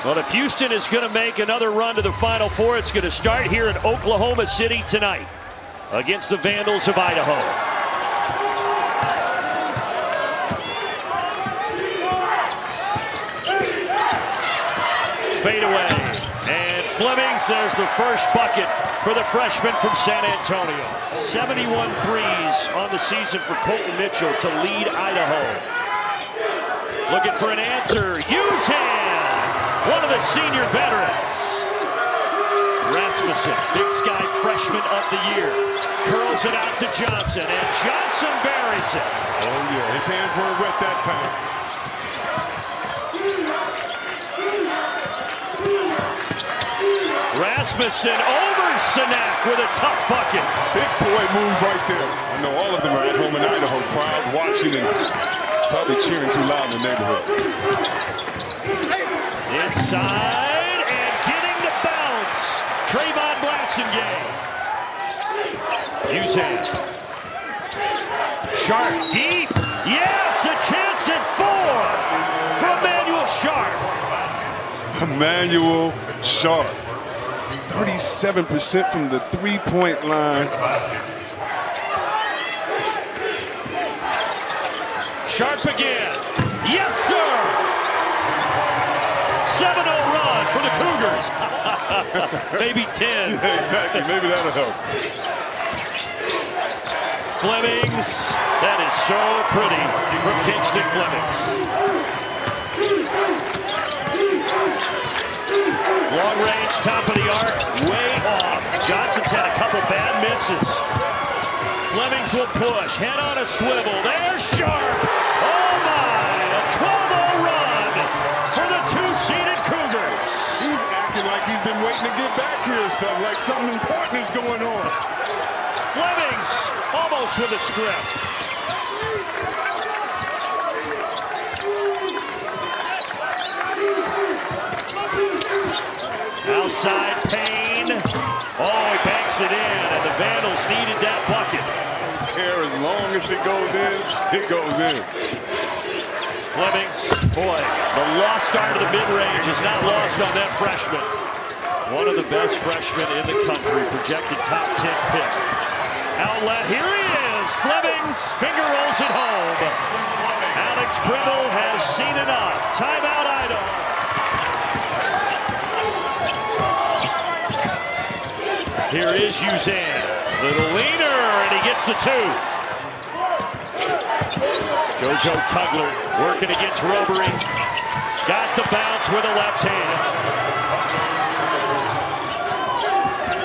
Well, if Houston is going to make another run to the Final Four, it's going to start here in Oklahoma City tonight against the Vandals of Idaho. Fade away. And Flemings, there's the first bucket for the freshman from San Antonio. 71 threes on the season for Colton Mitchell to lead Idaho. Looking for an answer. Uzan, one of the senior veterans. Rasmussen, Big Sky freshman of the year. Curls it out to Johnson, and Johnson buries it. Oh, yeah, his hands weren't wet that time. Rasmussen over Sanak with a tough bucket. Big boy move right there. I know all of them are at home in Idaho, crowd watching and probably cheering too loud in the neighborhood. Inside and getting the bounce. Trayvon Blasingame. Uzan. Sharp deep. Yes, a chance at 4 from Emmanuel Sharp. Emmanuel Sharp. 37% from the three-point line. Sharp again. Yes, sir. 7-0 run for the Cougars. Maybe 10. Yeah, exactly. Maybe that'll help. Flemings. That is so pretty from Kingston Flemings. Long range, top of the arc, way off. Johnson's had a couple bad misses. Flemings will push, head on a swivel. There's Sharp. Oh my, a 12-0 run for the 2-seeded Cougars. He's acting like he's been waiting to get back here or something, like something important is going on. Flemings almost with a strip. Outside Payne. Oh, he banks it in, and the Vandals needed that bucket. Here, as long as it goes in, it goes in. Flemings, boy, the lost start of the mid-range is not lost on that freshman. One of the best freshmen in the country, projected top 10 pick. Outlet, here he is. Flemings, finger rolls it home. Alex Bribble has seen enough. Timeout, Idaho. Here is Uzan. Little leaner, and he gets the 2. Jojo Tugler working against Robery. Got the bounce with a left hand.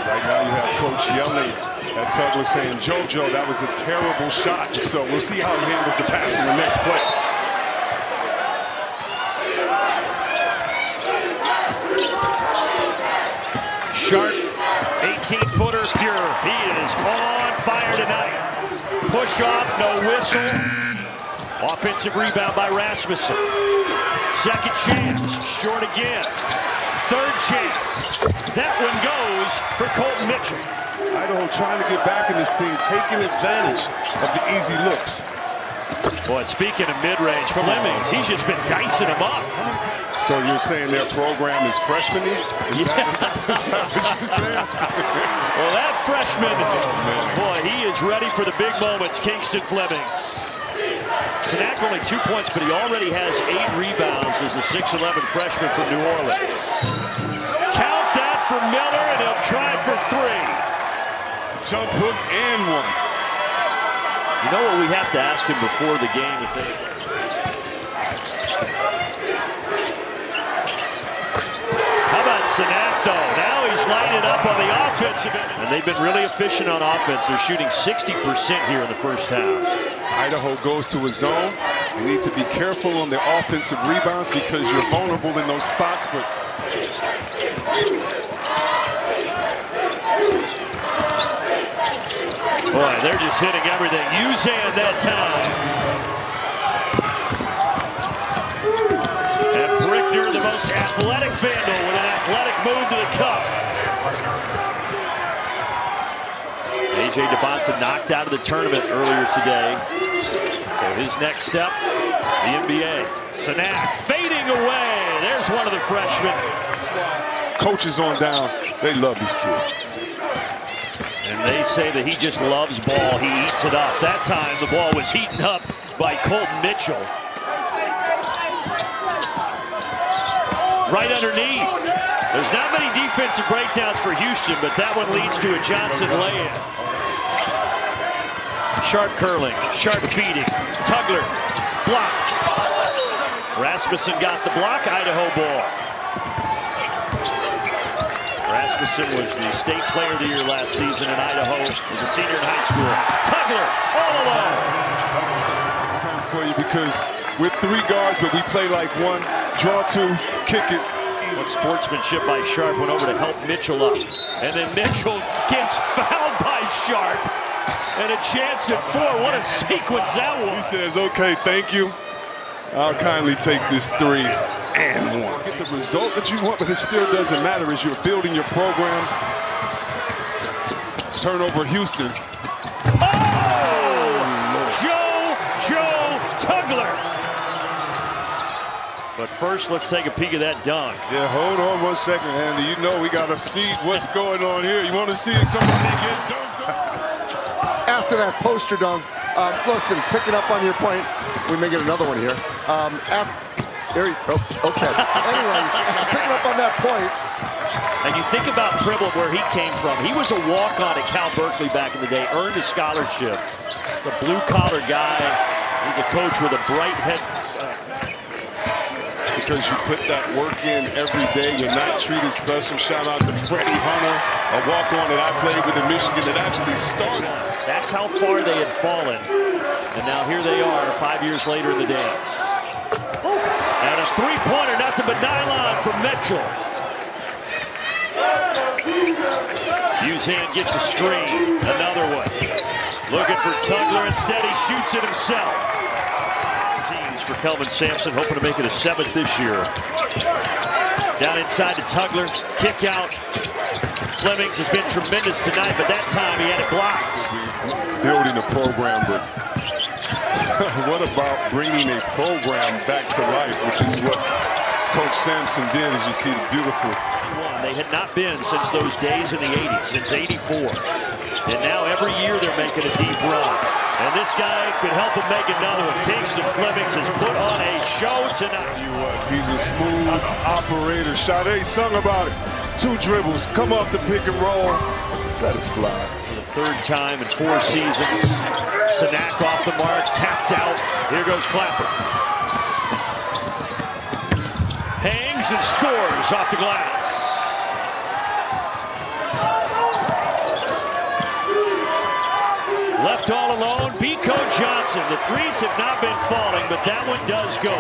Right now you have Coach yelling at Tugler saying, Jojo, that was a terrible shot. So we'll see how he handles the pass in the next play. Sharp. 18-footer pure. He is on fire tonight. Push off, no whistle. Offensive rebound by Rasmussen. Second chance, short again. Third chance. That one goes for Colton Mitchell. Idaho trying to get back in this thing, taking advantage of the easy looks. Boy, speaking of mid-range, Flemings, he's just been dicing them up. So you're saying their program is freshman-y? Is that what you're saying? Well, that freshman, boy, he is ready for the big moments, Kingston Flemings. Sanak only 2 points, but he already has 8 rebounds as a 6'11 freshman from New Orleans. Count that for Miller, and he'll try for 3. Jump hook and 1. You know what we have to ask him before the game? How about Sanak, though? Now he's lighted up on the offensive end. And they've been really efficient on offense. They're shooting 60% here in the first half. Idaho goes to a zone. You need to be careful on their offensive rebounds because you're vulnerable in those spots. But boy, they're just hitting everything. Uzan that time. And Brickner, the most athletic Vandal, with an athletic move to the cup. A.J. DeBonta knocked out of the tournament earlier today. So his next step, the NBA. Sanak fading away. there's one of the freshmen. Coaches on down, they love this kid. And they say that he just loves ball. He eats it up. That time the ball was eaten up by Colton Mitchell. Right underneath. There's not many defensive breakdowns for Houston, but that one leads to a Johnson lay-in. Sharp curling, Sharp feeding. Tugler blocked. Rasmussen got the block. Idaho ball. Rasmussen was the state player of the year last season in Idaho as a senior in high school. Tugler all alone. For you because we're 3 guards, but we play like one. Draw 2, kick it. What sportsmanship by Sharp went over to help Mitchell up. And then Mitchell gets fouled by Sharp. And a chance at 4. What a sequence that was. He says, okay, thank you. I'll kindly take this 3 and 1. Get the result that you want, but it still doesn't matter as you're building your program. Turnover, Houston. Joe Tugler. But first, let's take a peek at that dunk. Yeah, hold on 1 second, Andy. You know we got to see what's going on here. You want to see somebody get dunked on? After that poster dunk, listen, picking up on your point, we may get another one here. Okay. Anyway, picking up on that point. And you think about Pribble, where he came from. He was a walk-on at Cal Berkeley back in the day, earned a scholarship. He's a blue-collar guy. He's a coach with a bright head. Because you put that work in every day, you're not treated special. Shout out to Freddie Hunter, a walk-on that I played with in Michigan that actually started. That's how far they had fallen. And now here they are 5 years later in the dance. And a three-pointer, nothing but nylon from Mitchell. Uzan gets a screen. Another one. Looking for Tugler. Instead, he shoots it himself. Teams for Kelvin Sampson, hoping to make it a 7th this year. Down inside to Tugler. Kick out. Flemings has been tremendous tonight, but that time he had it blocked. Building a program, but what about bringing a program back to life, which is what Coach Sampson did, as you see the beautiful. They had not been since those days in the 80s, since '84. And now every year they're making a deep run. And this guy could help them make another one. Kingston Flemings has put on a show tonight. He's a smooth operator. Sade sung about it. 2 dribbles, come off the pick and roll, let it fly. For the 3rd time in 4 seasons, Sanak off the mark, tapped out. Here goes Clapper. Hangs and scores off the glass. Left all alone, Biko Johnson. The threes have not been falling, but that one does go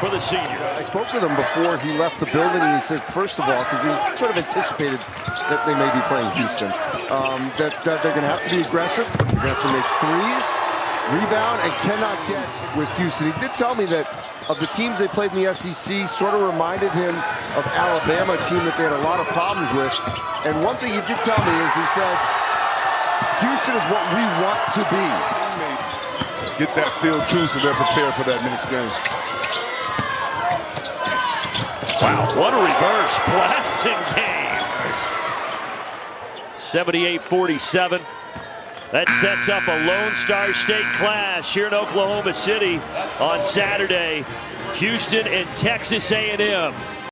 for the senior. I spoke with him before he left the building, and he said, first of all, because we sort of anticipated that they may be playing Houston, that they're going to have to be aggressive, they're going to have to make threes, rebound, and cannot get with Houston. He did tell me that of the teams they played in the SEC, sort of reminded him of Alabama, a team that they had a lot of problems with. And one thing he did tell me is he said, Houston is what we want to be. Teammates get that feel too, so they're prepared for that next game. Wow, what a reverse blessing game. 78-47. That sets up a Lone Star State clash here in Oklahoma City on Saturday. Houston and Texas A&M.